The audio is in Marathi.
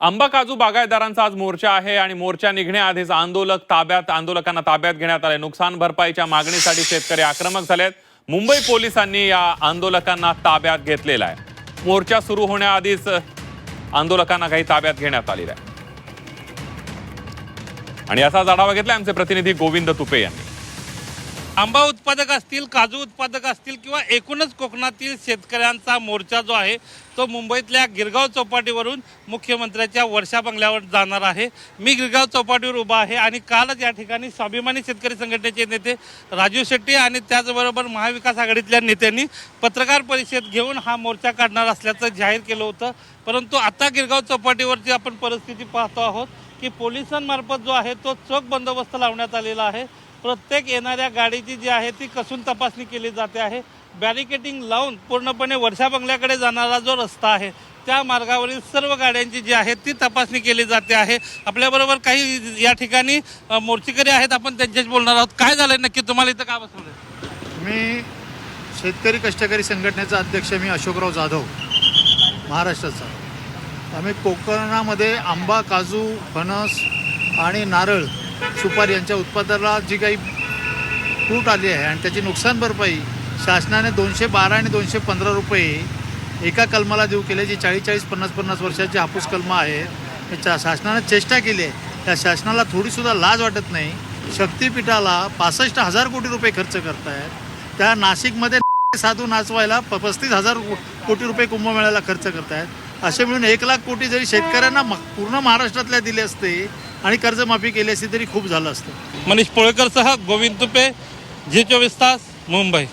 आंबा काजू बागायतदारांचा आज मोर्चा आहे आणि मोर्चा निघण्याआधीच आंदोलकांना ताब्यात घेण्यात आले। नुकसान भरपाईच्या मागणीसाठी शेतकरी आक्रमक झालेत। मुंबई पोलिसांनी या आंदोलकांना ताब्यात घेतलेला आहे। मोर्चा सुरू होण्याआधीच आंदोलकांना काही ताब्यात घेण्यात आलेलं आहे आणि असाच आढावा घेतला आमचे प्रतिनिधी गोविंद तुपे यांनी। आंबा उत्पादक असतील, काजू उत्पादक असतील किंवा एकूणच कोकणातील शेतकऱ्यांचा मोर्चा जो आहे तो मुंबईतल्या गिरगाव चौपाटीवरून मुख्यमंत्र्यांच्या वर्षा बंगल्यावर जाणार आहे। मी गिरगाव चौपाटीवर उभा आहे आणि कालच या ठिकाणी स्वाभिमानी शेतकरी संघटनेचे नेते राजू शेट्टी आणि त्याचबरोबर महाविकास आघाडीतल्या नेत्यांनी पत्रकार परिषद घेऊन हा मोर्चा काढणार असल्याचं जाहीर केलं होतं। परंतु आता गिरगाव चौपाटीवरची आपण परिस्थिती पाहतो आहोत की पोलिसांमार्फत जो आहे तो चोख बंदोबस्त लावण्यात आलेला आहे। प्रत्येक येणाऱ्या गाडीची जी आहे ती कसून तपासणी केली जाते आहे। बॅरिकेटिंग लावून पूर्णपणे वर्षा बंगल्याकडे जाणारा जो रस्ता आहे त्या मार्गावरील सर्व गाड्यांची जी आहे ती तपासणी केली जाते आहे। आपल्याबरोबर काही या ठिकाणी मोर्चेकरी आहेत, आपण त्यांच्याशी बोलणार आहोत। काय झालंय नक्की, तुम्हाला इथं का बसवलंय? मी शेतकरी कष्टकरी संघटनेचा अध्यक्ष मी अशोकराव जाधव, महाराष्ट्राचा। आम्ही कोकणामध्ये आंबा, काजू, फणस आणि नारळ, सुपारी यांच्या उत्पादनाला जी काही तूट आली आहे आणि त्याची नुकसान भरपाई शासनाने 212 आणि 215 रुपये एका कलमाला देऊ केले। जी 40-40, 50-50 वर्षाची हापूस कलमं आहे, त्याच्या शासनाने चेष्टा केली आहे। त्या शासनाला थोडीसुद्धा लाज वाटत नाही। शक्तिपीठाला 65,000 कोटी रुपये खर्च करतायत। त्या नाशिकमध्ये साधू नाचवायला 35,000 कोटी रुपये कुंभमेळ्याला खर्च करतायत। असे मिळून 1 लाख कोटी जरी शेतकऱ्यांना पूर्ण महाराष्ट्रातल्या दिले असते आणि कर्जमाफी केली असती तरी खूप झालं असतं। मनीष पोळेकरसह गोविंद तुपे, झी 24 तास, मुंबई।